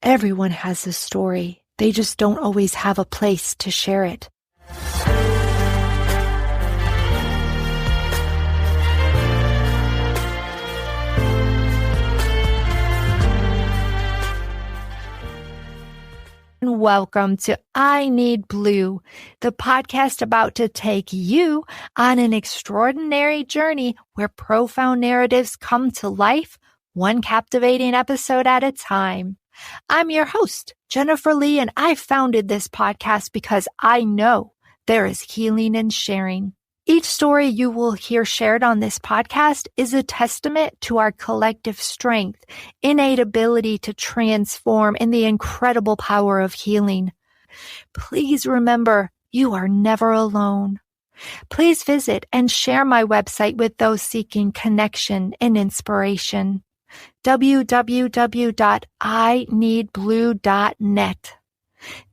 Everyone has a story. They just don't always have a place to share it. Welcome to I Need Blue, the podcast about to take you on an extraordinary journey where profound narratives come to life, one captivating episode at a time. I'm your host, Jennifer Lee, and I founded this podcast because I know there is healing in sharing. Each story you will hear shared on this podcast is a testament to our collective strength, innate ability to transform, and the incredible power of healing. Please remember, you are never alone. Please visit and share my website with those seeking connection and inspiration. www.ineedblue.net.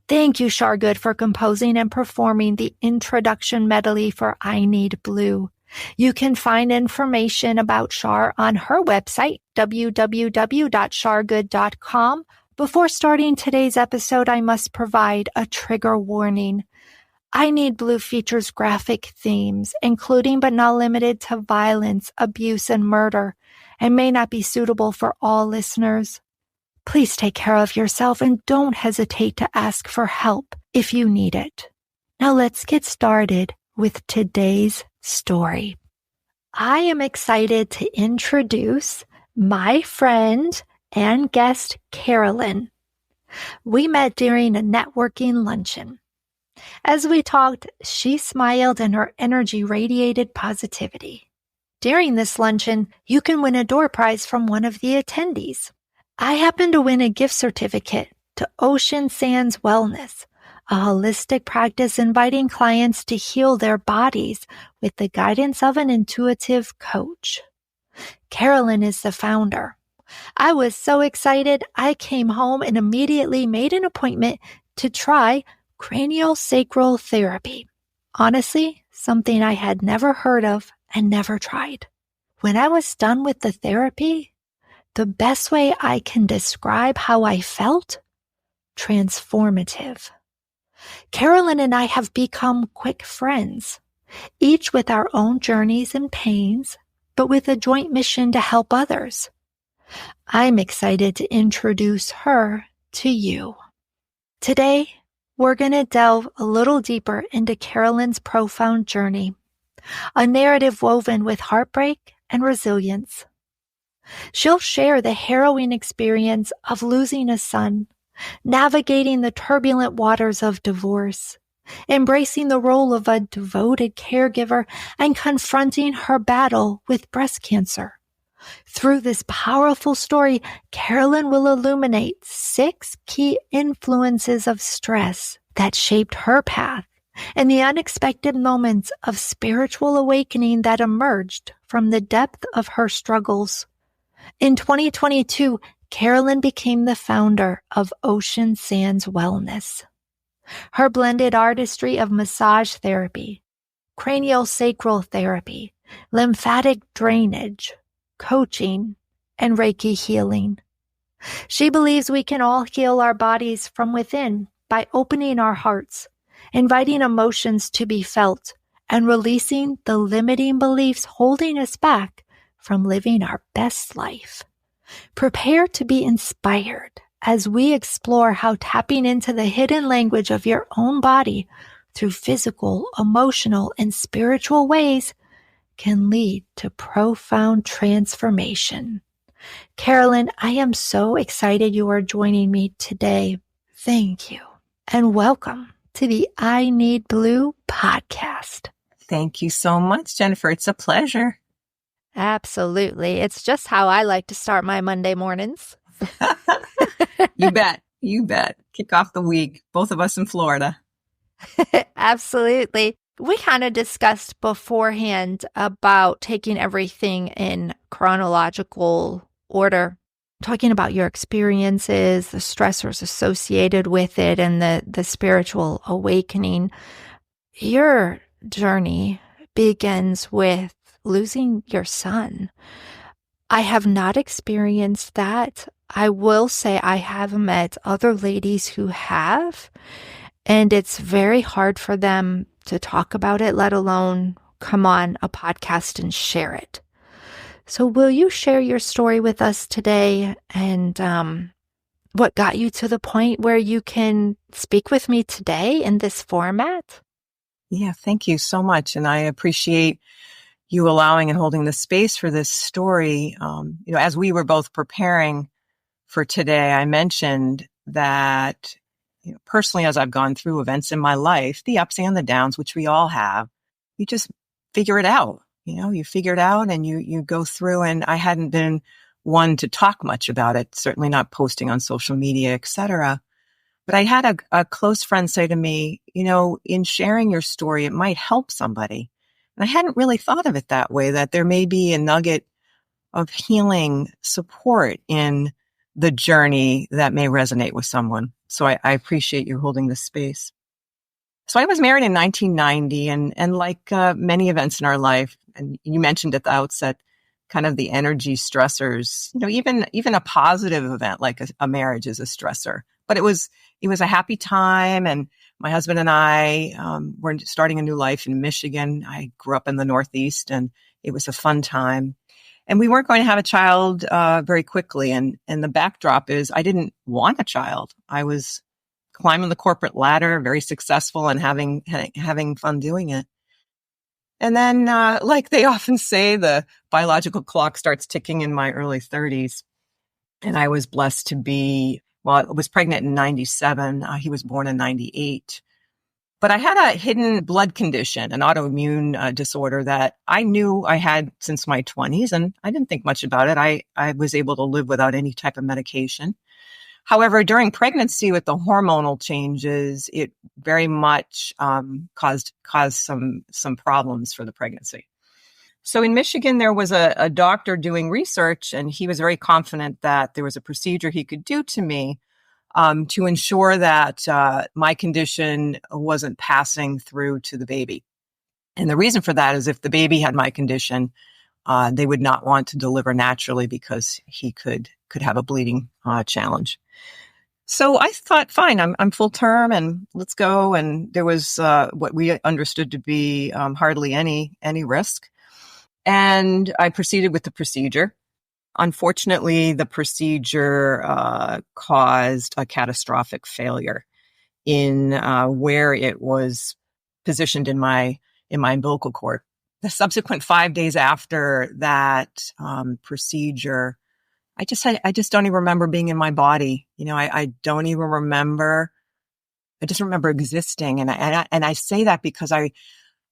Thank you, Shargood, for composing and performing the introduction medley for I Need Blue. You can find information about Shar on her website, www.shargood.com. Before starting today's episode, I must provide a trigger warning. I Need Blue features graphic themes, including but not limited to violence, abuse, and murder, and may not be suitable for all listeners. Please take care of yourself and don't hesitate to ask for help if you need it. Now let's get started with today's story. I am excited to introduce my friend and guest, Carolyn. We met during a networking luncheon. As we talked, she smiled and her energy radiated positivity. During this luncheon, you can win a door prize from one of the attendees. I happened to win a gift certificate to Ocean Sands Wellness, a holistic practice inviting clients to heal their bodies with the guidance of an intuitive coach. Carolyn is the founder. I was so excited, I came home and immediately made an appointment to try cranial sacral therapy. Honestly, something I had never heard of and never tried. When I was done with the therapy, the best way I can describe how I felt? Transformative. Carolyn and I have become quick friends, each with our own journeys and pains, but with a joint mission to help others. I'm excited to introduce her to you. Today, we're going to delve a little deeper into Carolyn's profound journey, a narrative woven with heartbreak and resilience. She'll share the harrowing experience of losing a son, navigating the turbulent waters of divorce, embracing the role of a devoted caregiver, and confronting her battle with breast cancer. Through this powerful story, Carolyn will illuminate 6 key influences of stress that shaped her path and the unexpected moments of spiritual awakening that emerged from the depth of her struggles. In 2022, Carolyn became the founder of Ocean Sands Wellness. Her blended artistry of massage therapy, cranial sacral therapy, lymphatic drainage, coaching, and Reiki healing. She believes we can all heal our bodies from within by opening our hearts, inviting emotions to be felt, and releasing the limiting beliefs holding us back from living our best life. Prepare to be inspired as we explore how tapping into the hidden language of your own body through physical, emotional, and spiritual ways can lead to profound transformation. Carolyn, I am so excited you are joining me today. Thank you, and welcome to the I Need Blue podcast. Thank you so much, Jennifer. It's a pleasure. Absolutely. It's just how I like to start my Monday mornings. You bet. You bet. Kick off the week. Both of us in Florida. Absolutely. We kind of discussed beforehand about taking everything in chronological order, talking about your experiences, the stressors associated with it, and the spiritual awakening. Your journey begins with losing your son. I have not experienced that. I will say I have met other ladies who have, and it's very hard for them to talk about it, let alone come on a podcast and share it. So, will you share your story with us today and what got you to the point where you can speak with me today in this format? Yeah, thank you so much. And I appreciate you allowing and holding the space for this story. As we were both preparing for today, I mentioned that, personally, as I've gone through events in my life, the ups and the downs, which we all have, you just figure it out. You figure it out and you go through. And I hadn't been one to talk much about it, certainly not posting on social media, etc. But I had a close friend say to me, in sharing your story, it might help somebody. And I hadn't really thought of it that way, that there may be a nugget of healing support in the journey that may resonate with someone. So I appreciate you holding this space. So I was married in 1990 and like many events in our life, and you mentioned at the outset, kind of the energy stressors, even a positive event like a marriage is a stressor, but it was a happy time. And my husband and I were starting a new life in Michigan. I grew up in the Northeast and it was a fun time. And we weren't going to have a child very quickly. And the backdrop is I didn't want a child. I was climbing the corporate ladder, very successful and having fun doing it. And then, like they often say, the biological clock starts ticking in my early 30s. And I was blessed to I was pregnant in 97. He was born in 98. But I had a hidden blood condition, an autoimmune disorder that I knew I had since my 20s, and I didn't think much about it. I was able to live without any type of medication. However, during pregnancy with the hormonal changes, it very much caused some problems for the pregnancy. So in Michigan, there was a doctor doing research, and he was very confident that there was a procedure he could do to me to ensure that my condition wasn't passing through to the baby. And the reason for that is if the baby had my condition, they would not want to deliver naturally because he could have a bleeding challenge. So I thought, fine, I'm full term and let's go. And there was what we understood to be hardly any risk. And I proceeded with the procedure. Unfortunately, the procedure caused a catastrophic failure in where it was positioned in my umbilical cord. The subsequent 5 days after that procedure, I just don't even remember being in my body. I don't even remember. I just remember existing, and I say that because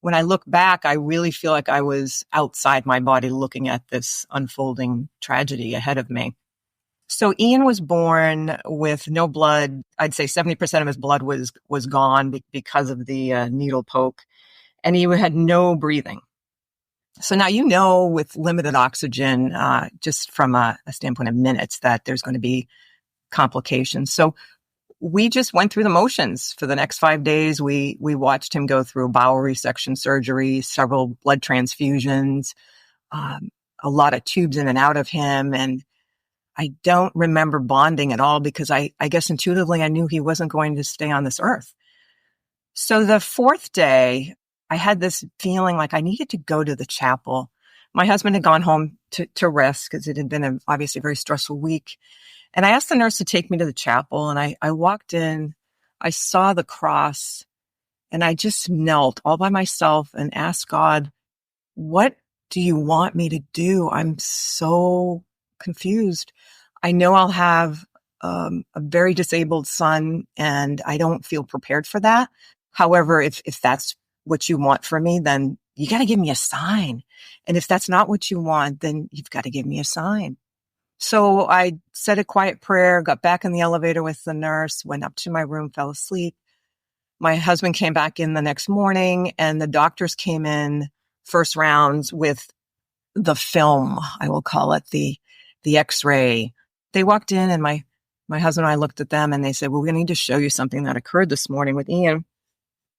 when I look back, I really feel like I was outside my body looking at this unfolding tragedy ahead of me. So Ian was born with no blood. I'd say 70% of his blood was gone because of the needle poke, and he had no breathing. So now, with limited oxygen, just from a standpoint of minutes, that there's going to be complications. So we just went through the motions for the next 5 days. We watched him go through bowel resection surgery, several blood transfusions, a lot of tubes in and out of him. And I don't remember bonding at all because I guess intuitively I knew he wasn't going to stay on this earth. So the fourth day, I had this feeling like I needed to go to the chapel. My husband had gone home to rest because it had been obviously a very stressful week. And I asked the nurse to take me to the chapel, and I walked in, I saw the cross, and I just knelt all by myself and asked God, what do you want me to do? I'm so confused. I know I'll have a very disabled son, and I don't feel prepared for that. However, if that's what you want for me, then you got to give me a sign. And if that's not what you want, then you've got to give me a sign. So I said a quiet prayer, got back in the elevator with the nurse, went up to my room, fell asleep. My husband came back in the next morning, and the doctors came in first rounds with the film, I will call it, the X-ray. They walked in, and my husband and I looked at them, and they said, well, we need to show you something that occurred this morning with Ian.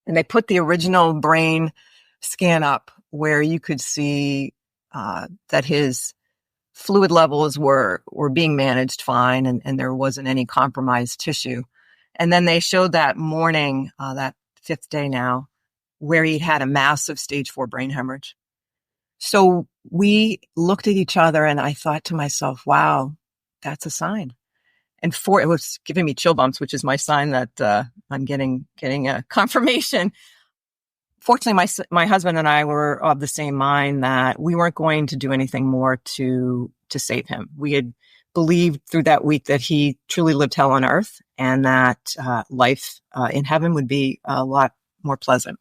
And they put the original brain scan up where you could see that his fluid levels were being managed fine, and there wasn't any compromised tissue. And then they showed that morning, that 5th day now, where he'd had a massive stage 4 brain hemorrhage. So we looked at each other and I thought to myself, wow, that's a sign. And it was giving me chill bumps, which is my sign that I'm getting a confirmation. Fortunately, my husband and I were of the same mind that we weren't going to do anything more to save him. We had believed through that week that he truly lived hell on earth, and that life in heaven would be a lot more pleasant.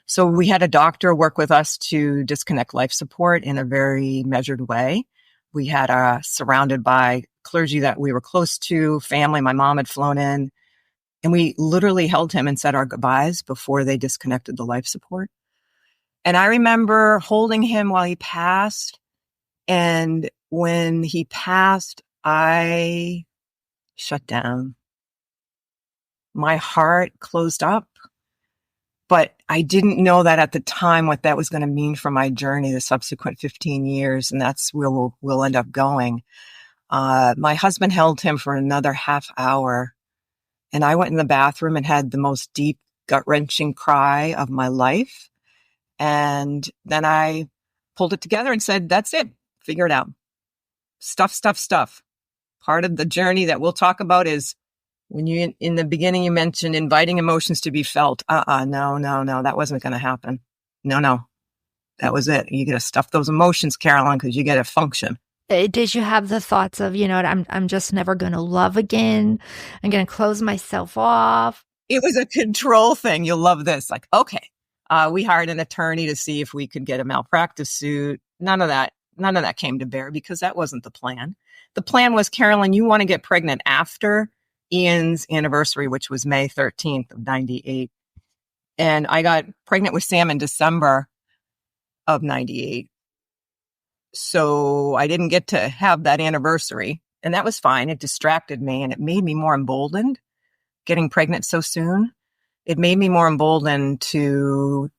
So we had a doctor work with us to disconnect life support in a very measured way. We had surrounded by clergy that we were close to, family. My mom had flown in, and we literally held him and said our goodbyes before they disconnected the life support. And I remember holding him while he passed. And when he passed, I shut down. My heart closed up. But I didn't know that at the time what that was going to mean for my journey, the subsequent 15 years. And that's where we'll end up going. My husband held him for another half hour. And I went in the bathroom and had the most deep, gut-wrenching cry of my life. And then I pulled it together and said, that's it. Figure it out. Stuff. Part of the journey that we'll talk about is when in the beginning, you mentioned inviting emotions to be felt. No, that wasn't going to happen. No, that was it. You got to stuff those emotions, Carolyn, because you got to function. Did you have the thoughts of, I'm just never going to love again. I'm going to close myself off. It was a control thing. You'll love this. Like, okay, we hired an attorney to see if we could get a malpractice suit. None of that came to bear because that wasn't the plan. The plan was, Carolyn, you want to get pregnant after Ian's anniversary, which was May 13th of 98. And I got pregnant with Sam in December of 98. So I didn't get to have that anniversary, and that was fine. It distracted me and it made me more emboldened getting pregnant so soon. It made me more emboldened to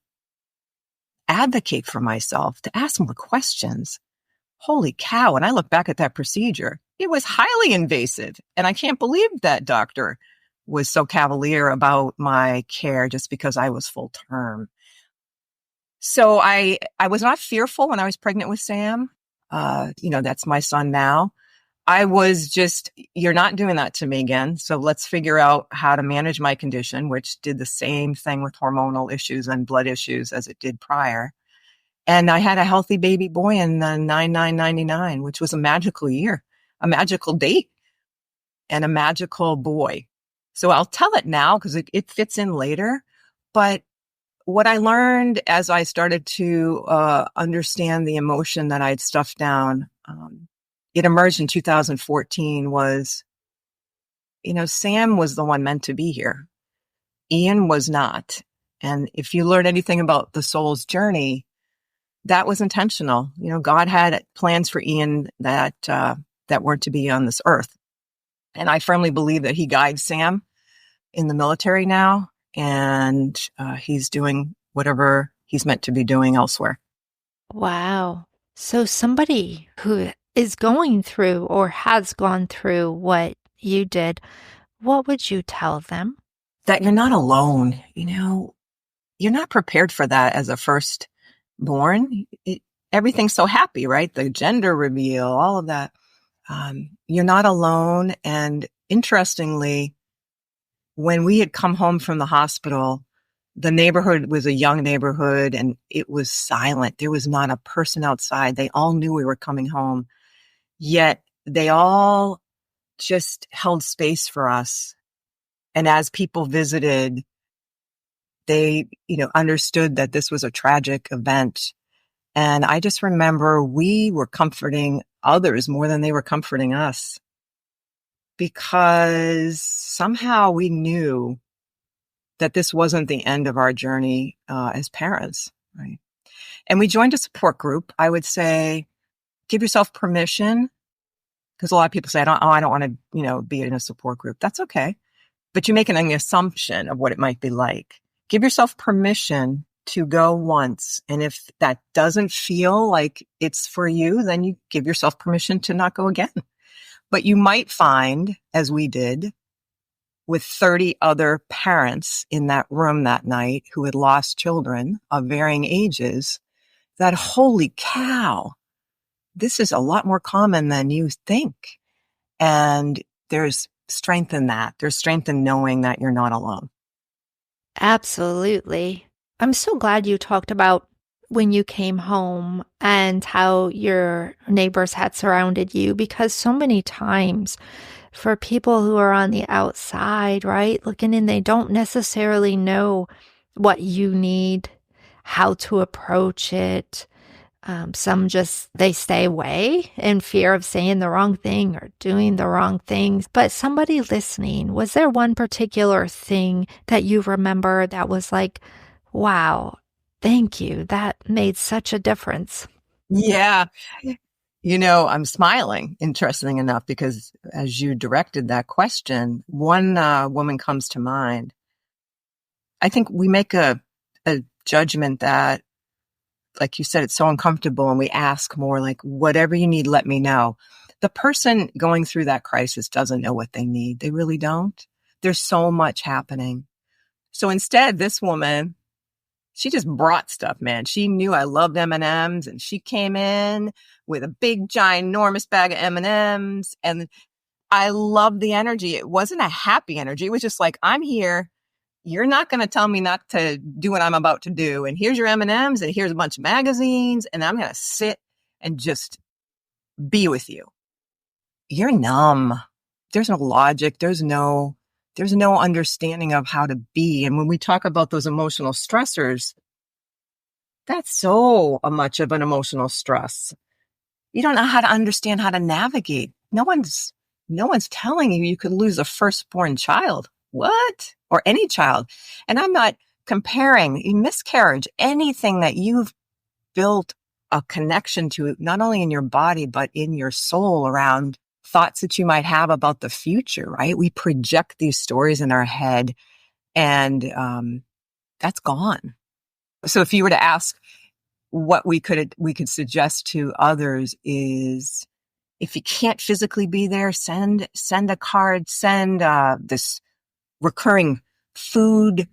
advocate for myself, to ask more questions. Holy cow. When I look back at that procedure, it was highly invasive. And I can't believe that doctor was so cavalier about my care just because I was full term. So I was not fearful when I was pregnant with Sam. That's my son now. I was just, you're not doing that to me again. So let's figure out how to manage my condition, which did the same thing with hormonal issues and blood issues as it did prior. And I had a healthy baby boy in 9/9/99, which was a magical year, a magical date, and a magical boy. So I'll tell it now because it fits in later. But what I learned as I started to understand the emotion that I'd stuffed down, it emerged in 2014 was, Sam was the one meant to be here. Ian was not. And if you learn anything about the soul's journey, that was intentional. God had plans for Ian that weren't to be on this earth. And I firmly believe that he guides Sam in the military now. And he's doing whatever he's meant to be doing elsewhere. Wow. So somebody who is going through or has gone through what you did, what would you tell them? That you're not alone. You're not prepared for that as a firstborn. Everything's so happy, right? The gender reveal, all of that. You're not alone. And interestingly, when we had come home from the hospital, the neighborhood was a young neighborhood and it was silent. There was not a person outside. They all knew we were coming home, yet they all just held space for us. And as people visited, they, understood that this was a tragic event. And I just remember we were comforting others more than they were comforting us, because somehow we knew that this wasn't the end of our journey as parents, right? And we joined a support group. I would say, give yourself permission, because a lot of people say, I don't want to, be in a support group. That's okay. But you're making an assumption of what it might be like. Give yourself permission to go once. And if that doesn't feel like it's for you, then you give yourself permission to not go again. But you might find, as we did, with 30 other parents in that room that night who had lost children of varying ages, that holy cow, this is a lot more common than you think. And there's strength in that. There's strength in knowing that you're not alone. Absolutely. I'm so glad you talked about when you came home and how your neighbors had surrounded you, because so many times for people who are on the outside, right, looking in, they don't necessarily know what you need, how to approach it. Some just, they stay away in fear of saying the wrong thing or doing the wrong things. But somebody listening, was there one particular thing that you remember that was like, wow, thank you. That made such a difference? Yeah. I'm smiling, interesting enough, because as you directed that question, one woman comes to mind. I think we make a judgment that, like you said, it's so uncomfortable, and we ask more like, whatever you need, let me know. The person going through that crisis doesn't know what they need. They really don't. There's so much happening. So instead, this woman, she just brought stuff, man. She knew I loved M&Ms, and she came in with a big, ginormous bag of M&Ms. And I loved the energy. It wasn't a happy energy. It was just like, I'm here. You're not going to tell me not to do what I'm about to do. And here's your M&Ms, and here's a bunch of magazines, and I'm going to sit and just be with you. You're numb. There's no logic. There's no understanding of how to be. And when we talk about those emotional stressors, that's so much of an emotional stress. You don't know how to understand how to navigate. No one's telling you could lose a firstborn child. What? Or any child. And I'm not comparing miscarriage, anything that you've built a connection to, not only in your body, but in your soul, around thoughts that you might have about the future, right? We project these stories in our head, and that's gone. So if you were to ask what we could suggest to others is, if you can't physically be there, send a card, send this recurring food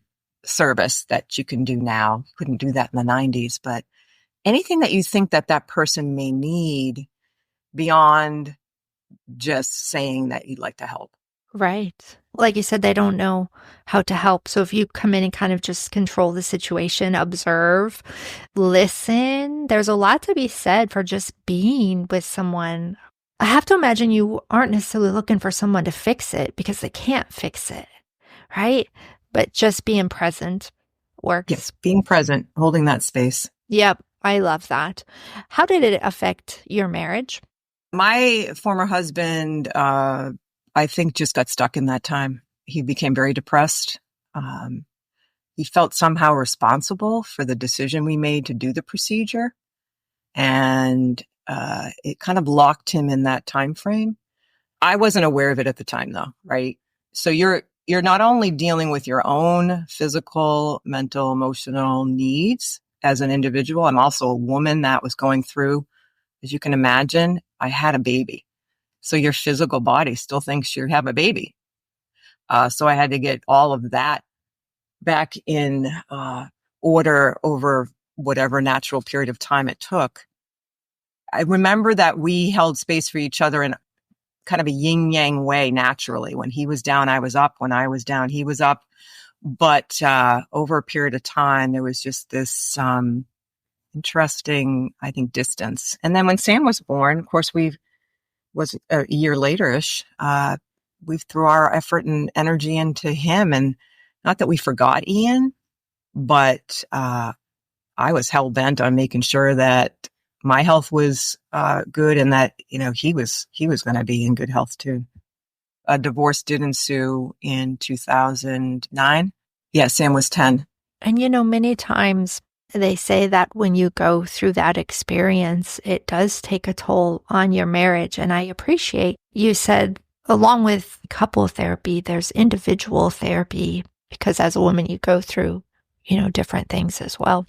service that you can do now. Couldn't do that in the 90s, but anything that you think that person may need beyond just saying that you'd like to help. Right. Like you said, they don't know how to help. So if you come in and kind of just control the situation, observe, listen, there's a lot to be said for just being with someone. I have to imagine you aren't necessarily looking for someone to fix it, because they can't fix it, right? But just being present works. Yes, being present, holding that space. Yep, I love that. How did it affect your marriage? My former husband, I think, just got stuck in that time. He became very depressed. He felt somehow responsible for the decision we made to do the procedure. And it kind of locked him in that time frame. I wasn't aware of it at the time, though, right? So you're not only dealing with your own physical, mental, emotional needs as an individual. I'm also a woman that was going through, as you can imagine, I had a baby. So your physical body still thinks you have a baby. So I had to get all of that back in order over whatever natural period of time it took. I remember that we held space for each other in kind of a yin-yang way naturally. When he was down, I was up. When I was down, he was up. But over a period of time, there was just this interesting, I think, distance. And then when Sam was born, of course, was a year later-ish, we threw our effort and energy into him. And not that we forgot Ian, but I was hell-bent on making sure that my health was good, and that, he was going to be in good health too. A divorce did ensue in 2009. Yeah, Sam was 10. And many times they say that when you go through that experience, it does take a toll on your marriage. And I appreciate you said, along with couple therapy, there's individual therapy, because as a woman, you go through different things as well.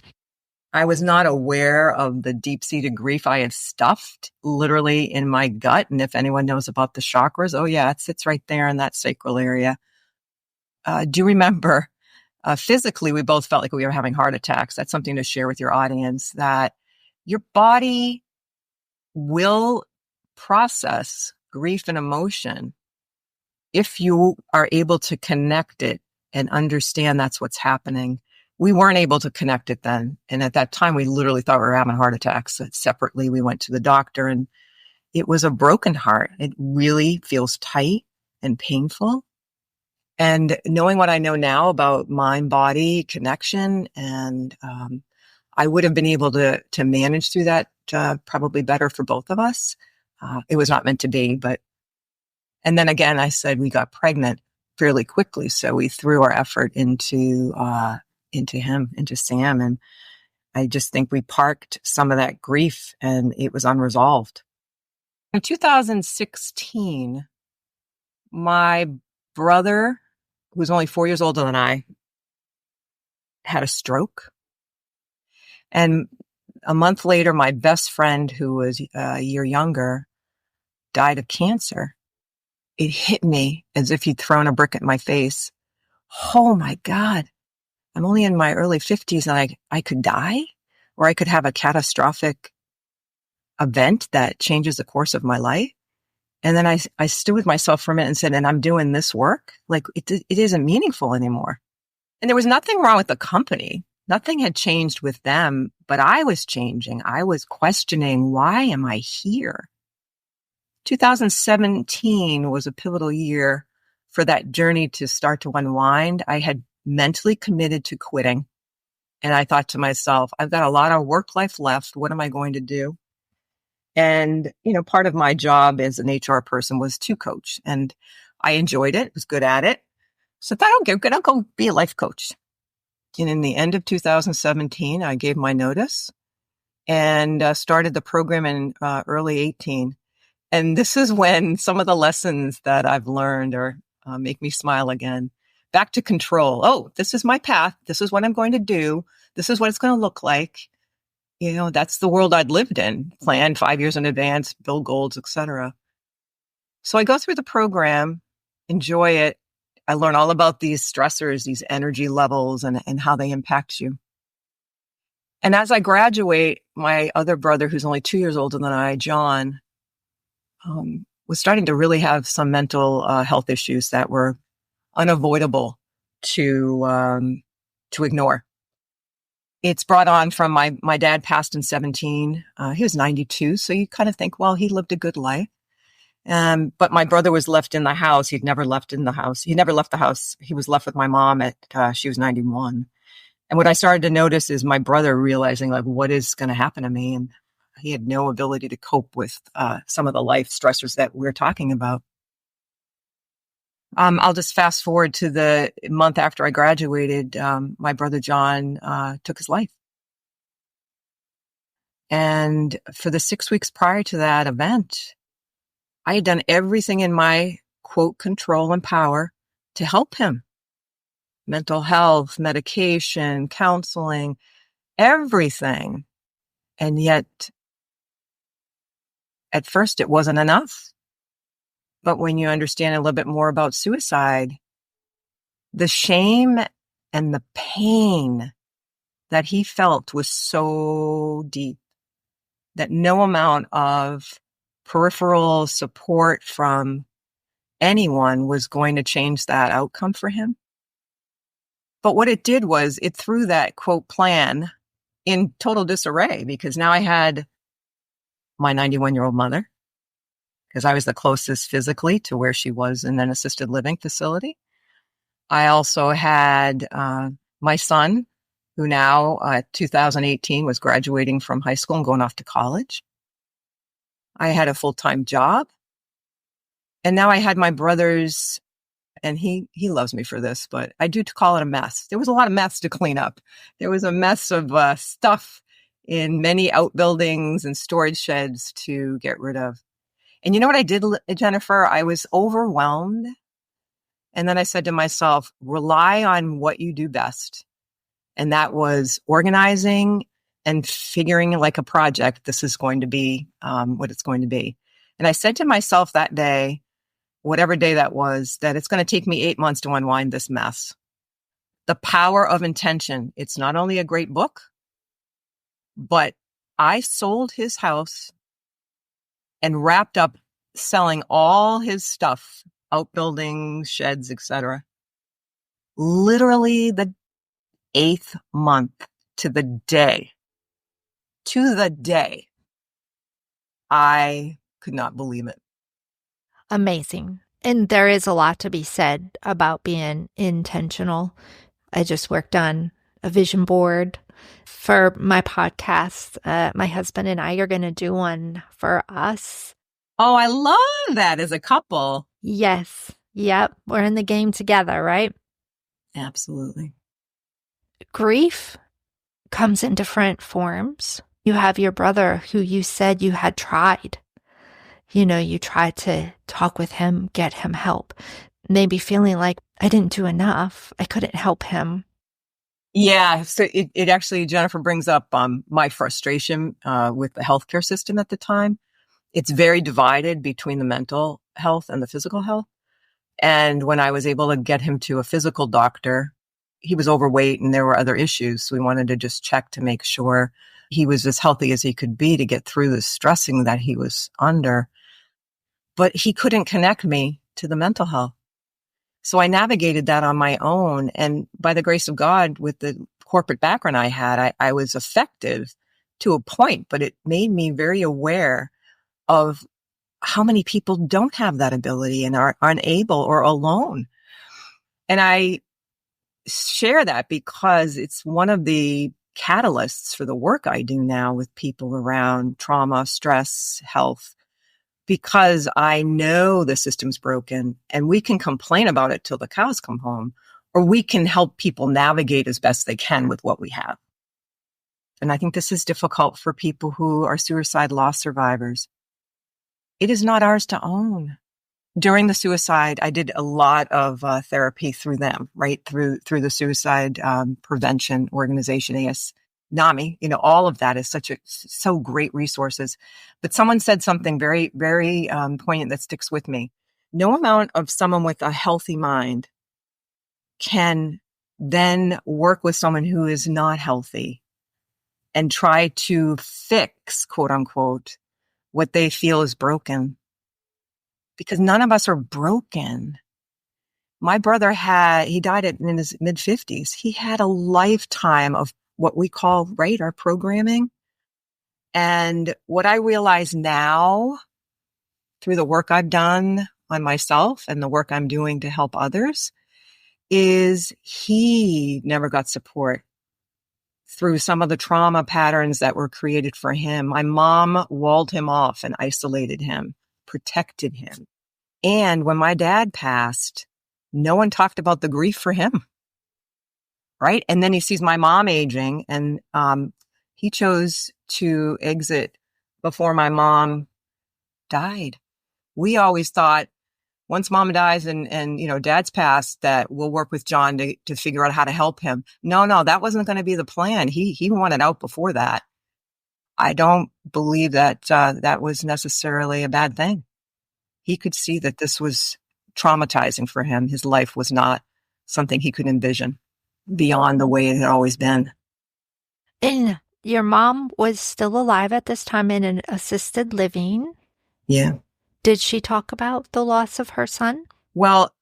I was not aware of the deep-seated grief I had stuffed literally in my gut. And if anyone knows about the chakras, oh yeah, it sits right there in that sacral area. Do you remember physically, we both felt like we were having heart attacks. That's something to share with your audience, that your body will process grief and emotion if you are able to connect it and understand that's what's happening. We weren't able to connect it then. And at that time, we literally thought we were having heart attacks. Separately, we went to the doctor, and it was a broken heart. It really feels tight and painful. And knowing what I know now about mind-body connection, and I would have been able to manage through that probably better for both of us. It was not meant to be, and then again, I said we got pregnant fairly quickly, so we threw our effort into Sam, and I just think we parked some of that grief, and it was unresolved. In 2016, my brother, who was only 4 years older than I, had a stroke. And a month later, my best friend, who was a year younger, died of cancer. It hit me as if he'd thrown a brick at my face. Oh my God, I'm only in my early 50s and I could die, or I could have a catastrophic event that changes the course of my life. And then I stood with myself for a minute and said, and I'm doing this work? Like it isn't meaningful anymore. And there was nothing wrong with the company. Nothing had changed with them, but I was changing. I was questioning, why am I here? 2017 was a pivotal year for that journey to start to unwind. I had mentally committed to quitting. And I thought to myself, I've got a lot of work life left. What am I going to do? And, part of my job as an HR person was to coach, and I enjoyed it, was good at it. So I thought, okay, good, I'll go be a life coach. And in the end of 2017, I gave my notice and started the program in early 18. And this is when some of the lessons that I've learned make me smile again. Back to control. Oh, this is my path. This is what I'm going to do. This is what it's going to look like. That's the world I'd lived in, planned 5 years in advance, build goals, etc. So I go through the program, enjoy it. I learn all about these stressors, these energy levels, and how they impact you. And as I graduate, my other brother, who's only 2 years older than I, John, was starting to really have some mental health issues that were unavoidable to ignore. It's brought on from my dad passed in 17. He was 92. So you kind of think, well, he lived a good life. But my brother was left in the house. He'd never left in the house. He never left the house. He was left with my mom she was 91. And what I started to notice is my brother realizing, like, what is going to happen to me? And he had no ability to cope with some of the life stressors that we're talking about. I'll just fast forward to the month after I graduated. My brother John took his life. And for the 6 weeks prior to that event, I had done everything in my, quote, control and power to help him. Mental health, medication, counseling, everything. And yet, at first, it wasn't enough. But when you understand a little bit more about suicide, the shame and the pain that he felt was so deep that no amount of peripheral support from anyone was going to change that outcome for him. But what it did was it threw that, quote, plan in total disarray, because now I had my 91-year-old mother, because I was the closest physically to where she was in an assisted living facility. I also had my son, who now, 2018, was graduating from high school and going off to college. I had a full-time job. And now I had my brother's, and he loves me for this, but I do call it a mess. There was a lot of mess to clean up. There was a mess of stuff in many outbuildings and storage sheds to get rid of. And you know what I did, Jennifer? I was overwhelmed. And then I said to myself, rely on what you do best. And that was organizing and figuring like a project, this is going to be what it's going to be. And I said to myself that day, whatever day that was, that it's going to take me 8 months to unwind this mess. The Power of Intention. It's not only a great book, but I sold his house and wrapped up selling all his stuff, outbuildings, sheds, etc. Literally the 8th month to the day. I could not believe it. Amazing. And there is a lot to be said about being intentional. I just worked on a vision board for my podcast. My husband and I are going to do one for us. Oh, I love that as a couple. Yes. Yep. We're in the game together, right? Absolutely. Grief comes in different forms. You have your brother who you said you had tried. You tried to talk with him, get him help. Maybe feeling like I didn't do enough. I couldn't help him. Yeah. So it actually, Jennifer brings up my frustration with the healthcare system at the time. It's very divided between the mental health and the physical health. And when I was able to get him to a physical doctor, he was overweight and there were other issues. So we wanted to just check to make sure he was as healthy as he could be to get through the stressing that he was under. But he couldn't connect me to the mental health. So I navigated that on my own. And by the grace of God, with the corporate background I had, I was effective to a point, but it made me very aware of how many people don't have that ability and are unable or alone. And I share that because it's one of the catalysts for the work I do now with people around trauma, stress, health, because I know the system's broken and we can complain about it till the cows come home, or we can help people navigate as best they can with what we have. And I think this is difficult for people who are suicide loss survivors. It is not ours to own. During the suicide, I did a lot of therapy through them, right? Through the suicide prevention organization, NAMI, all of that is so great resources. But someone said something very, very poignant that sticks with me. No amount of someone with a healthy mind can then work with someone who is not healthy and try to fix, quote unquote, what they feel is broken. Because none of us are broken. My brother he died in his mid-50s. He had a lifetime of what we call, right, our programming. And what I realize now through the work I've done on myself and the work I'm doing to help others is he never got support through some of the trauma patterns that were created for him. My mom walled him off and isolated him, protected him. And when my dad passed, no one talked about the grief for him. Right. And then he sees my mom aging and he chose to exit before my mom died. We always thought once mom dies and dad's passed that we'll work with John to figure out how to help him. No, that wasn't going to be the plan. He wanted out before that. I don't believe that that was necessarily a bad thing. He could see that this was traumatizing for him. His life was not something he could envision beyond the way it had always been. And your mom was still alive at this time in an assisted living. Yeah. Did she talk about the loss of her son? Well,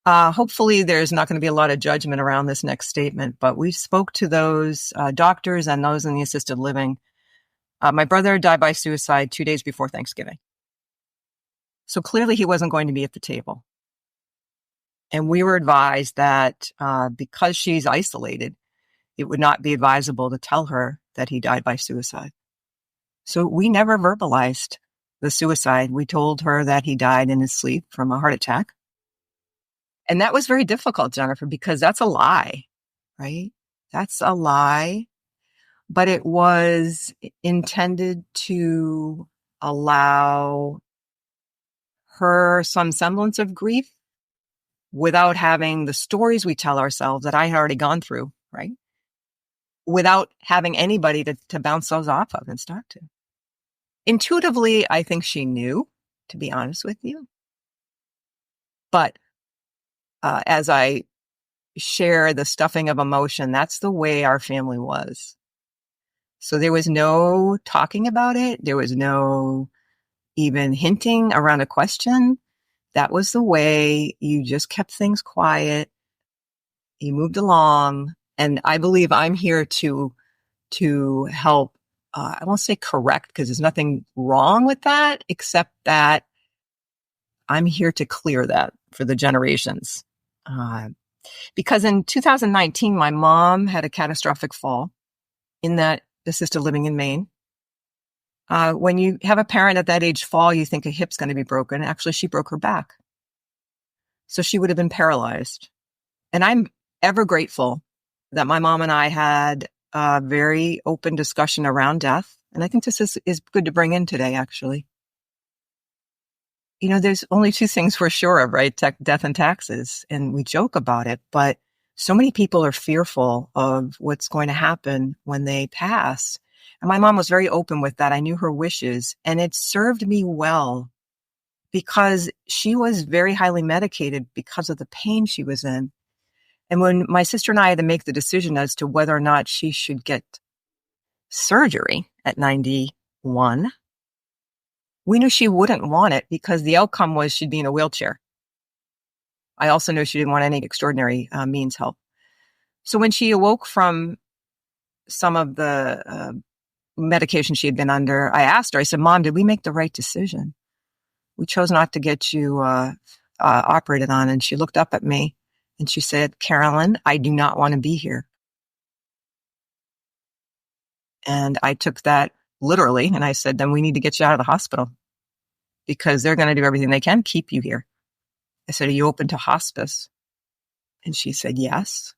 hopefully there's not going to be a lot of judgment around this next statement, but we spoke to those doctors and those in the assisted living. My brother died by suicide 2 days before Thanksgiving. So clearly he wasn't going to be at the table. And we were advised that because she's isolated, it would not be advisable to tell her that he died by suicide. So we never verbalized the suicide. We told her that he died in his sleep from a heart attack. And that was very difficult, Jennifer, because that's a lie, right? That's a lie. But it was intended to allow her some semblance of grief without having the stories we tell ourselves that I had already gone through, right? without having anybody to bounce those off of and start to. Intuitively, I think she knew, to be honest with you. But as I share the stuffing of emotion, that's the way our family was. So there was no talking about it. There was no even hinting around a question. That was the way. You just kept things quiet. You moved along. And I believe I'm here to help, I won't say correct because there's nothing wrong with that, except that I'm here to clear that for the generations. Because in 2019, my mom had a catastrophic fall in that assisted living in Maine. When you have a parent at that age fall, you think a hip's going to be broken. Actually, she broke her back. So she would have been paralyzed. And I'm ever grateful that my mom and I had a very open discussion around death. And I think this is good to bring in today, actually. You know, there's only two things we're sure of, right? Death and taxes. And we joke about it, but so many people are fearful of what's going to happen when they pass. And my mom was very open with that. I knew her wishes, and it served me well because she was very highly medicated because of the pain she was in. And when my sister and I had to make the decision as to whether or not she should get surgery at 91, we knew she wouldn't want it because the outcome was she'd be in a wheelchair. I also knew she didn't want any extraordinary means help. So when she awoke from some of the medication she had been under, I asked her, I said, Mom, did we make the right decision? We chose not to get you operated on. And she looked up at me and she said, Carolyn, I do not want to be here. And I took that literally. And I said, then we need to get you out of the hospital because they're going to do everything they can to keep you here. I said, are you open to hospice? And she said, yes.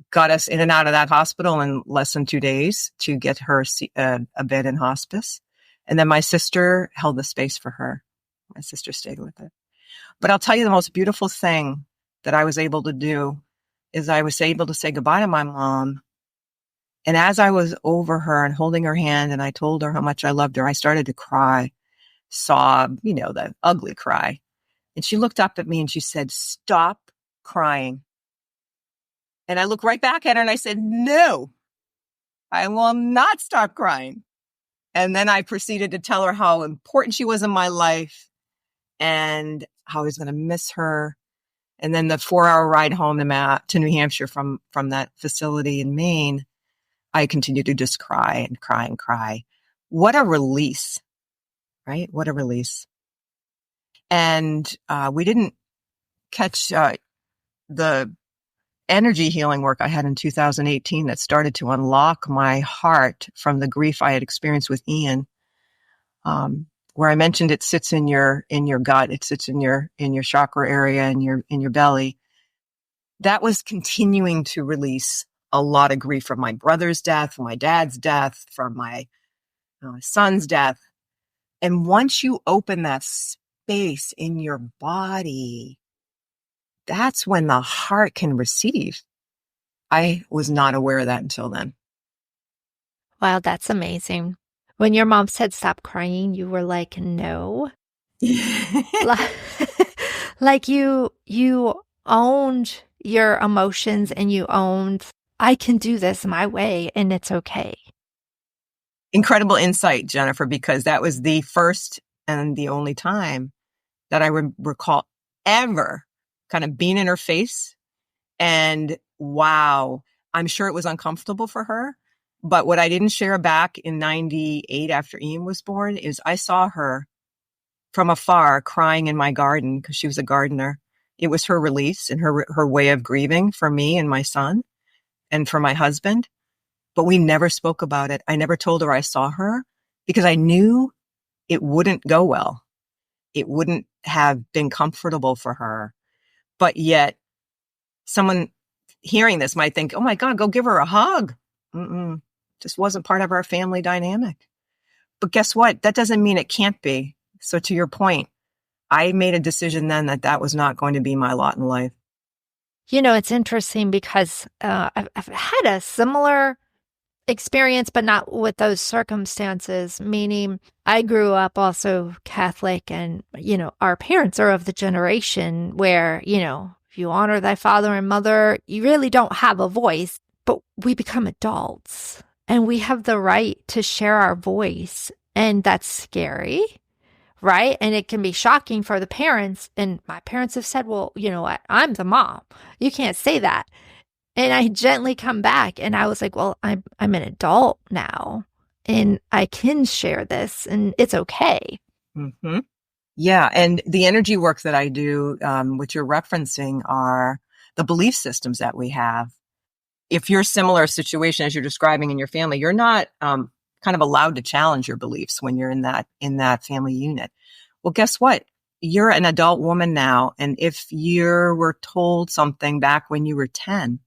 Got us in and out of that hospital in less than 2 days to get her a bed in hospice. And then my sister held the space for her. My sister stayed with it. But I'll tell you the most beautiful thing that I was able to do is I was able to say goodbye to my mom. And as I was over her and holding her hand and I told her how much I loved her, I started to cry, sob, you know, the ugly cry. And she looked up at me and she said, stop crying. And I looked right back at her and I said, no, I will not stop crying. And then I proceeded to tell her how important she was in my life and how I was going to miss her. And then the 4-hour ride home to New Hampshire from that facility in Maine, I continued to just cry and cry and cry. What a release, right? What a release. And we didn't catch the energy healing work I had in 2018 that started to unlock my heart from the grief I had experienced with Ian. Where I mentioned it sits in your gut, it sits in your chakra area, in your belly. That was continuing to release a lot of grief from my brother's death, from my dad's death, from my son's death. And once you open that space in your body, that's when the heart can receive. I was not aware of that until then. Wow, that's amazing. When your mom said stop crying, you were like, no. Like you owned your emotions and you owned, I can do this my way and it's okay. Incredible insight, Jennifer, because that was the first and the only time that I recall ever kind of being in her face. And wow, I'm sure it was uncomfortable for her. But what I didn't share back in 98 after Ian was born is I saw her from afar crying in my garden because she was a gardener. It was her release and her way of grieving for me and my son and for my husband. But we never spoke about it. I never told her I saw her because I knew it wouldn't go well. It wouldn't have been comfortable for her. But yet someone hearing this might think, oh my God, go give her a hug. Just wasn't part of our family dynamic. But guess what? That doesn't mean it can't be. So to your point, I made a decision then that was not going to be my lot in life. It's interesting because I've had a similar experience, but not with those circumstances, meaning I grew up also Catholic and, our parents are of the generation where, if you honor thy father and mother, you really don't have a voice, but we become adults and we have the right to share our voice. And that's scary, right? And it can be shocking for the parents. And my parents have said, well, you know what? I'm the mom. You can't say that. And I gently come back and I was like, well, I'm an adult now and I can share this and it's okay. Mm-hmm. Yeah. And the energy work that I do, which you're referencing, are the belief systems that we have. If you're a similar situation as you're describing in your family, you're not kind of allowed to challenge your beliefs when you're in that family unit. Well, guess what? You're an adult woman now. And if you were told something back when you were 10,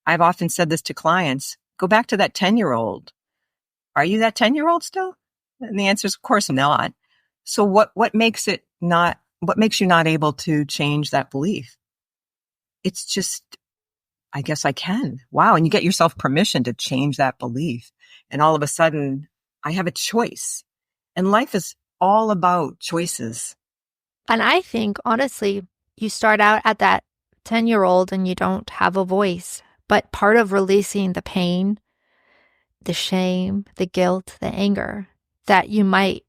I've often said this to clients, go back to that 10-year-old. Are you that 10-year-old still? And the answer is, of course not. So what makes you not able to change that belief? It's just, I guess I can. Wow. And you get yourself permission to change that belief. And all of a sudden I have a choice, and life is all about choices. And I think, honestly, you start out at that 10-year-old and you don't have a voice, but part of releasing the pain, the shame, the guilt, the anger that you might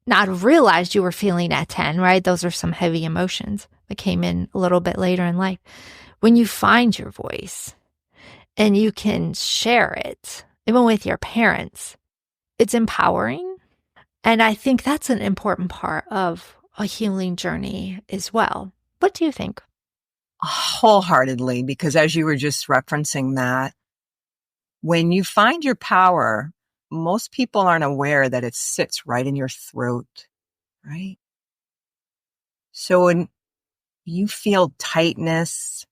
not have realized you were feeling at 10, right? Those are some heavy emotions that came in a little bit later in life. When you find your voice and you can share it, even with your parents, it's empowering. And I think that's an important part of a healing journey as well. What do you think? Wholeheartedly, because as you were just referencing that, when you find your power, most people aren't aware that it sits right in your throat, right? So when you feel tightness,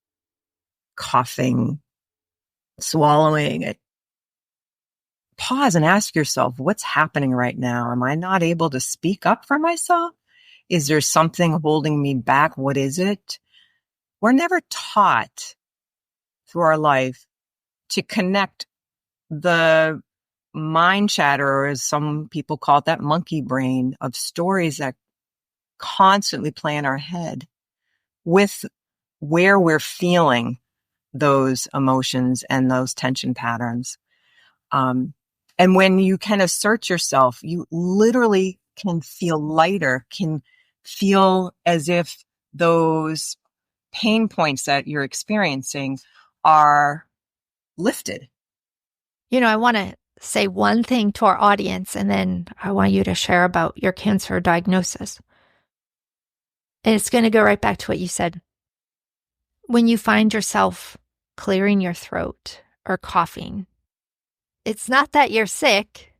coughing, swallowing, pause and ask yourself, what's happening right now? Am I not able to speak up for myself? Is there something holding me back? What is it? We're never taught through our life to connect the mind chatter, or as some people call it, that monkey brain of stories that constantly play in our head, with where we're feeling those emotions and those tension patterns. And when you kind of search yourself, you literally can feel lighter, can feel as if those pain points that you're experiencing are lifted. I want to say one thing to our audience, and then I want you to share about your cancer diagnosis. And it's going to go right back to what you said. When you find yourself clearing your throat or coughing, it's not that you're sick.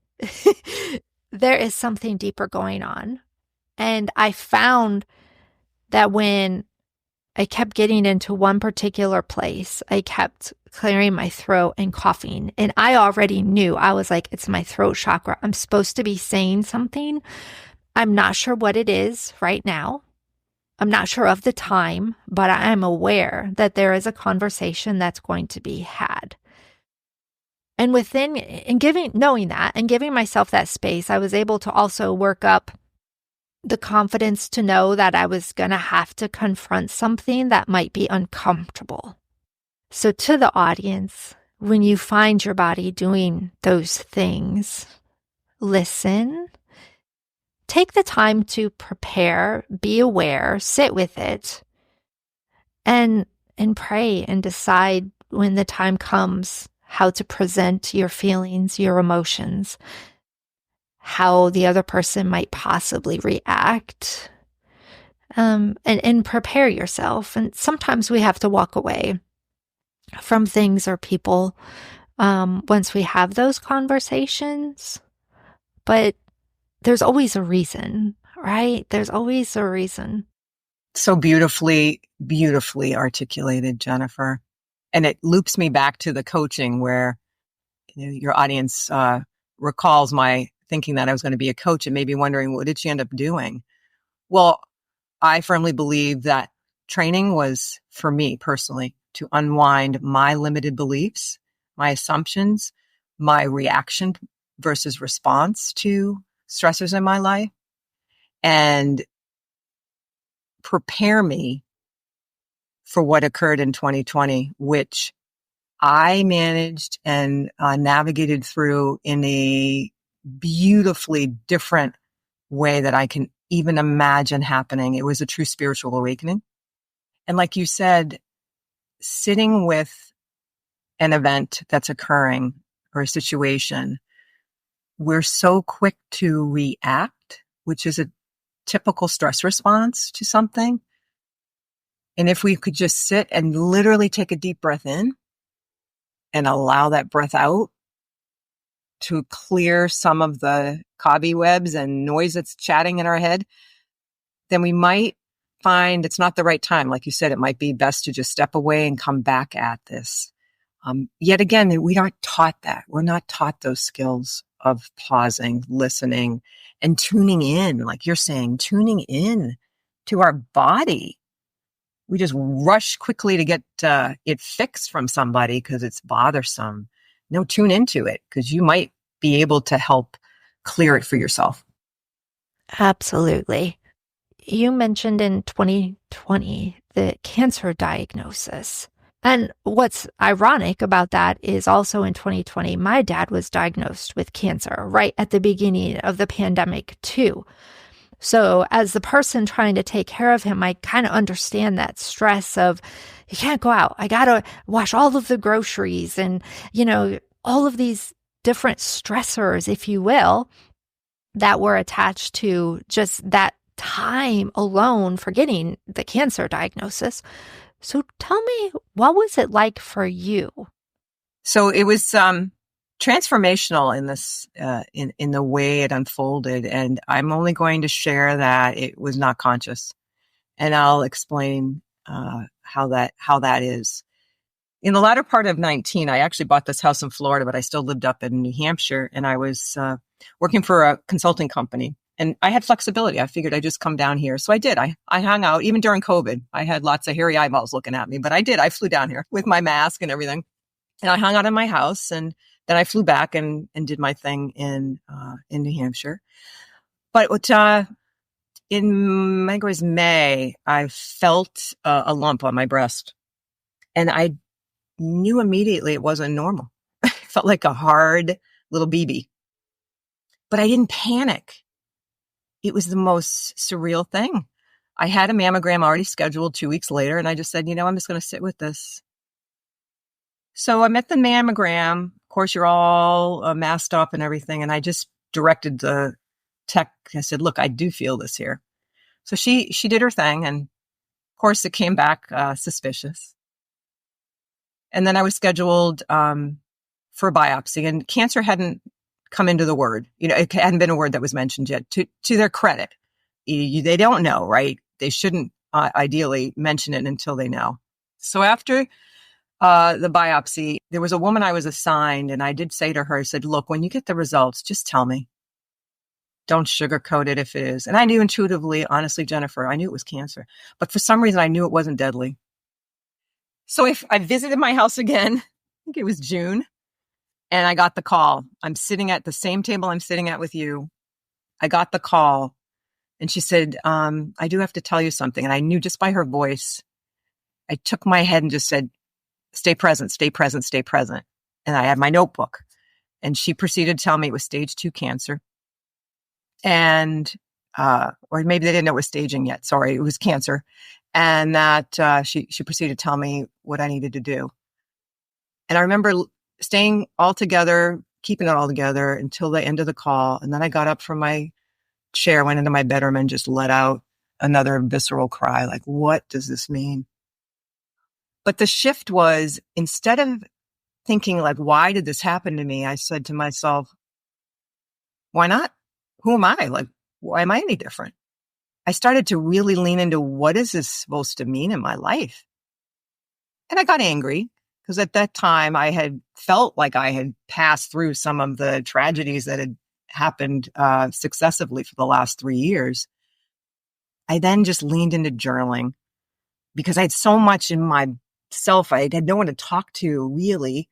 There is something deeper going on. And I found that when I kept getting into one particular place, I kept clearing my throat and coughing. And I already knew, I was like, it's my throat chakra. I'm supposed to be saying something. I'm not sure what it is right now. I'm not sure of the time, but I am aware that there is a conversation that's going to be had. And knowing that and giving myself that space, I was able to also work up the confidence to know that I was going to have to confront something that might be uncomfortable. So to the audience, when you find your body doing those things, listen, take the time to prepare, be aware, sit with it, and pray and decide when the time comes how to present your feelings, your emotions, how the other person might possibly react, and prepare yourself. And sometimes we have to walk away from things or people once we have those conversations. But there's always a reason, right? There's always a reason. So beautifully, beautifully articulated, Jennifer. And it loops me back to the coaching where your audience recalls my thinking that I was going to be a coach and maybe wondering, what did she end up doing? Well, I firmly believe that training was, for me personally, to unwind my limited beliefs, my assumptions, my reaction versus response to stressors in my life, and prepare me for what occurred in 2020, which I managed and navigated through in a beautifully different way that I can even imagine happening. It was a true spiritual awakening. And like you said, sitting with an event that's occurring or a situation, we're so quick to react, which is a typical stress response to something. And if we could just sit and literally take a deep breath in and allow that breath out to clear some of the cobwebs and noise that's chatting in our head, then we might find it's not the right time. Like you said, it might be best to just step away and come back at this. Yet again, we aren't taught that. We're not taught those skills of pausing, listening, and tuning in. Like you're saying, tuning in to our body. We just rush quickly to get it fixed from somebody because it's bothersome. No, tune into it because you might be able to help clear it for yourself. Absolutely. You mentioned in 2020 the cancer diagnosis. And what's ironic about that is also in 2020, my dad was diagnosed with cancer right at the beginning of the pandemic too. So as the person trying to take care of him, I kind of understand that stress of, you can't go out. I got to wash all of the groceries and, all of these different stressors, if you will, that were attached to just that time alone for getting the cancer diagnosis. So tell me, what was it like for you? So it was transformational in this, in the way it unfolded. And I'm only going to share that it was not conscious. And I'll explain how that is. In the latter part of 19, I actually bought this house in Florida, but I still lived up in New Hampshire. And I was working for a consulting company. And I had flexibility. I figured I'd just come down here. So I did. I hung out, even during COVID. I had lots of hairy eyeballs looking at me, but I did. I flew down here with my mask and everything. And I hung out in my house. And then I flew back and did my thing in New Hampshire. But I think it was May, I felt a lump on my breast. And I knew immediately it wasn't normal. It felt like a hard little BB. But I didn't panic. It was the most surreal thing. I had a mammogram already scheduled 2 weeks later, and I just said, I'm just going to sit with this. So I'm at the mammogram. Of course, you're all masked up and everything. And I just directed the tech. I said, look, I do feel this here. So she did her thing. And of course, it came back suspicious. And then I was scheduled for a biopsy, and cancer hadn't come into the word. It hadn't been a word that was mentioned yet. To their credit, they don't know, right? They shouldn't ideally mention it until they know. So after the biopsy, there was a woman I was assigned, and I did say to her, I said, look, when you get the results, just tell me. Don't sugarcoat it if it is. And I knew intuitively, honestly, Jennifer, I knew it was cancer. But for some reason, I knew it wasn't deadly. So if I visited my house again, I think it was June, and I got the call. I'm sitting at the same table I'm sitting at with you. I got the call, and she said, I do have to tell you something. And I knew just by her voice, I took my head and just said, stay present, stay present, stay present. And I had my notebook, and she proceeded to tell me it was stage 2 cancer. And, or maybe they didn't know it was staging yet. Sorry, it was cancer. And that she proceeded to tell me what I needed to do. And I remember staying all together, keeping it all together until the end of the call. And then I got up from my chair, went into my bedroom, and just let out another visceral cry. Like, what does this mean? But the shift was, instead of thinking like, why did this happen to me? I said to myself, why not? Who am I? Like, why am I any different? I started to really lean into, what is this supposed to mean in my life? And I got angry because at that time I had felt like I had passed through some of the tragedies that had happened successively for the last 3 years. I then just leaned into journaling. because I had so much in myself. I had no one to talk to really,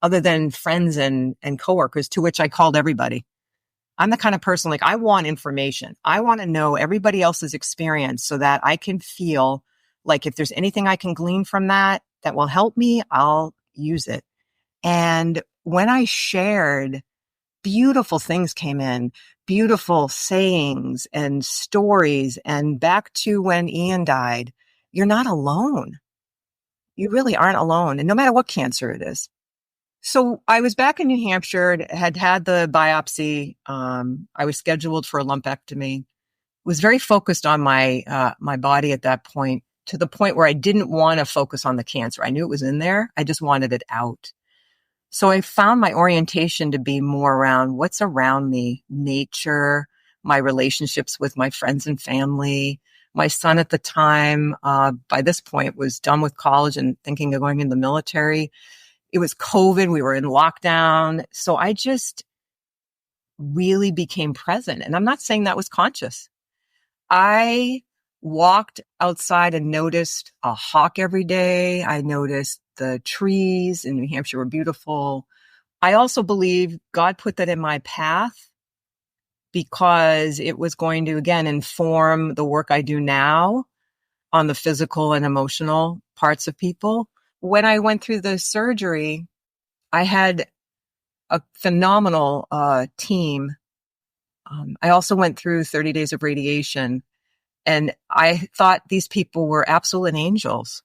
other than friends and coworkers, to which I called everybody. I'm the kind of person, like, I want information. I want to know everybody else's experience so that I can feel like if there's anything I can glean from that will help me, I'll use it. And when I shared, beautiful things came in, beautiful sayings and stories. And back to when Ian died, you're not alone. You really aren't alone. And no matter what cancer it is. So I was back in New Hampshire, had the biopsy. I was scheduled for a lumpectomy. Was very focused on my body at that point, to the point where I didn't want to focus on the cancer. I knew it was in there. I just wanted it out. So I found my orientation to be more around what's around me, nature, my relationships with my friends and family. My son at the time, by this point, was done with college and thinking of going in the military. It was COVID. We were in lockdown. So I just really became present. And I'm not saying that was conscious. I walked outside and noticed a hawk every day. I noticed the trees in New Hampshire were beautiful. I also believe God put that in my path because it was going to, again, inform the work I do now on the physical and emotional parts of people. When I went through the surgery, I had a phenomenal team. I also went through 30 days of radiation, and I thought these people were absolute angels.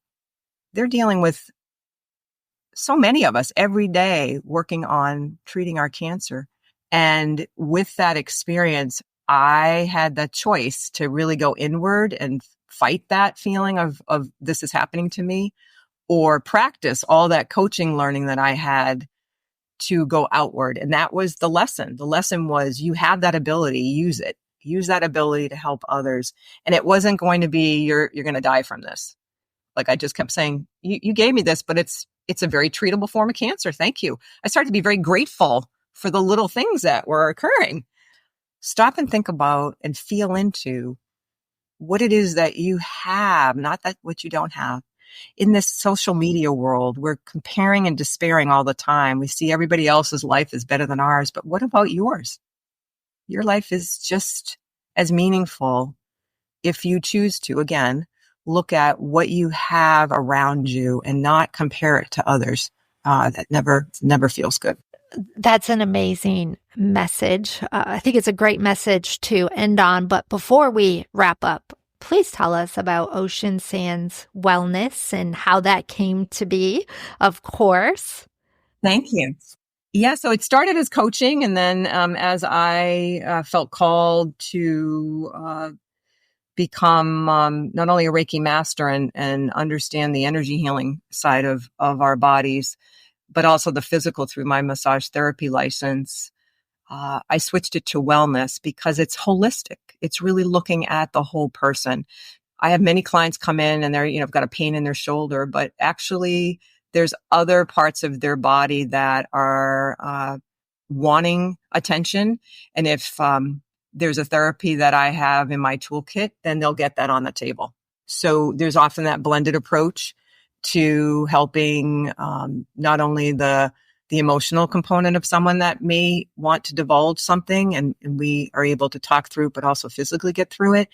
They're dealing with so many of us every day working on treating our cancer. And with that experience, I had the choice to really go inward and fight that feeling of this is happening to me, or practice all that coaching learning that I had to go outward. And that was the lesson. The lesson was, you have that ability, use it. Use that ability to help others. And it wasn't going to be, you're going to die from this. Like I just kept saying, you gave me this, but it's a very treatable form of cancer. Thank you. I started to be very grateful for the little things that were occurring. Stop and think about and feel into what it is that you have, not that what you don't have. In this social media world, we're comparing and despairing all the time. We see everybody else's life is better than ours, but what about yours? Your life is just as meaningful if you choose to, again, look at what you have around you and not compare it to others. That never feels good. That's an amazing message. I think it's a great message to end on. But before we wrap up, please tell us about Ocean Sands Wellness and how that came to be, of course. Thank you. Yeah, so it started as coaching, and then as I felt called to become not only a Reiki master and understand the energy healing side of our bodies, but also the physical through my massage therapy license, I switched it to wellness because it's holistic. It's really looking at the whole person. I have many clients come in and they're, got a pain in their shoulder, but actually there's other parts of their body that are wanting attention. And if there's a therapy that I have in my toolkit, then they'll get that on the table. So there's often that blended approach to helping not only the emotional component of someone that may want to divulge something, and we are able to talk through, but also physically get through it,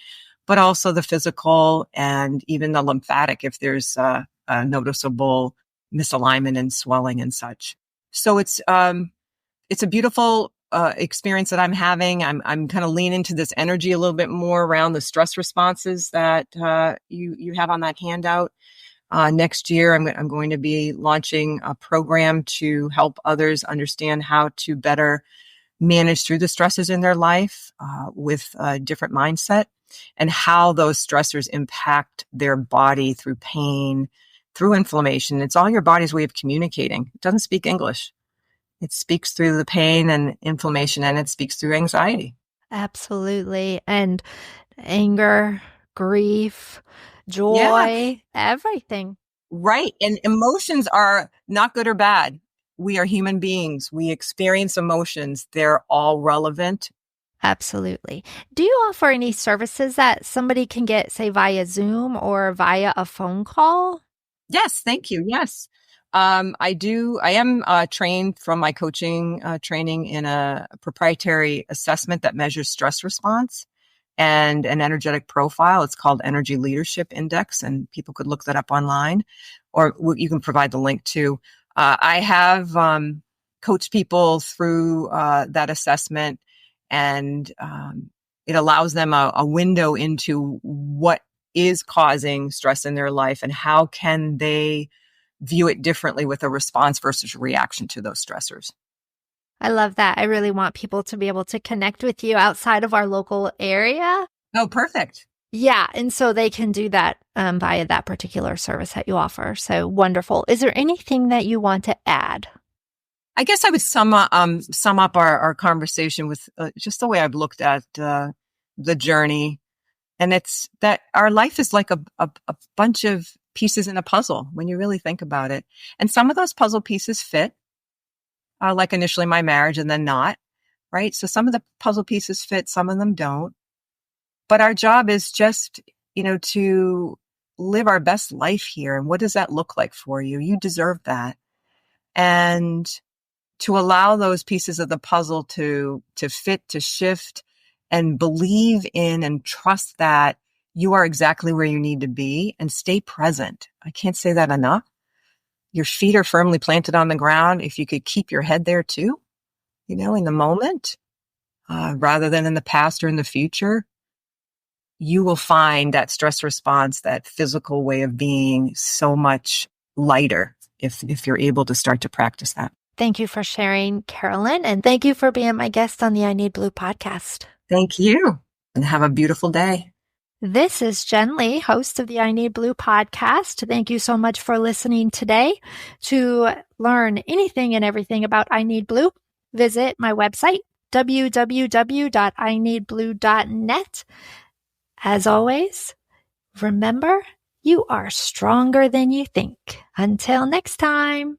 but also the physical and even the lymphatic if there's a noticeable misalignment and swelling and such. So it's a beautiful experience that I'm having. I'm kind of leaning into this energy a little bit more around the stress responses that you have on that handout. Next year, I'm going to be launching a program to help others understand how to better manage through the stresses in their life with a different mindset, and how those stressors impact their body through pain, through inflammation. It's all your body's way of communicating. It doesn't speak English. It speaks through the pain and inflammation, and it speaks through anxiety. Absolutely. And anger, grief, joy, everything. Right. And emotions are not good or bad. We are human beings. We experience emotions. They're all relevant. Absolutely. Do you offer any services that somebody can get, say, via Zoom or via a phone call? Yes, thank you. Yes. I do. I am trained from my coaching training in a proprietary assessment that measures stress response and an energetic profile. It's called Energy Leadership Index, and people could look that up online, or you can provide the link to. I have coached people through that assessment, and it allows them a window into what is causing stress in their life and how can they view it differently with a response versus reaction to those stressors. I love that. I really want people to be able to connect with you outside of our local area. Oh, perfect. Yeah. And so they can do that via that particular service that you offer. So wonderful. Is there anything that you want to add? I guess I would sum up our conversation with just the way I've looked at the journey. And it's that our life is like a bunch of pieces in a puzzle when you really think about it. And some of those puzzle pieces fit, like initially my marriage and then not, right? So some of the puzzle pieces fit, some of them don't. But our job is just, to live our best life here. And what does that look like for you? You deserve that. And to allow those pieces of the puzzle to fit, to shift, and believe in and trust that you are exactly where you need to be and stay present. I can't say that enough. Your feet are firmly planted on the ground. If you could keep your head there too, in the moment, rather than in the past or in the future, you will find that stress response, that physical way of being, so much lighter if you're able to start to practice that. Thank you for sharing, Carolyn, and thank you for being my guest on the I Need Blue podcast. Thank you, and have a beautiful day. This is Jen Lee, host of the I Need Blue podcast. Thank you so much for listening today. To learn anything and everything about I Need Blue, visit my website, www.ineedblue.net. As always, remember, you are stronger than you think. Until next time.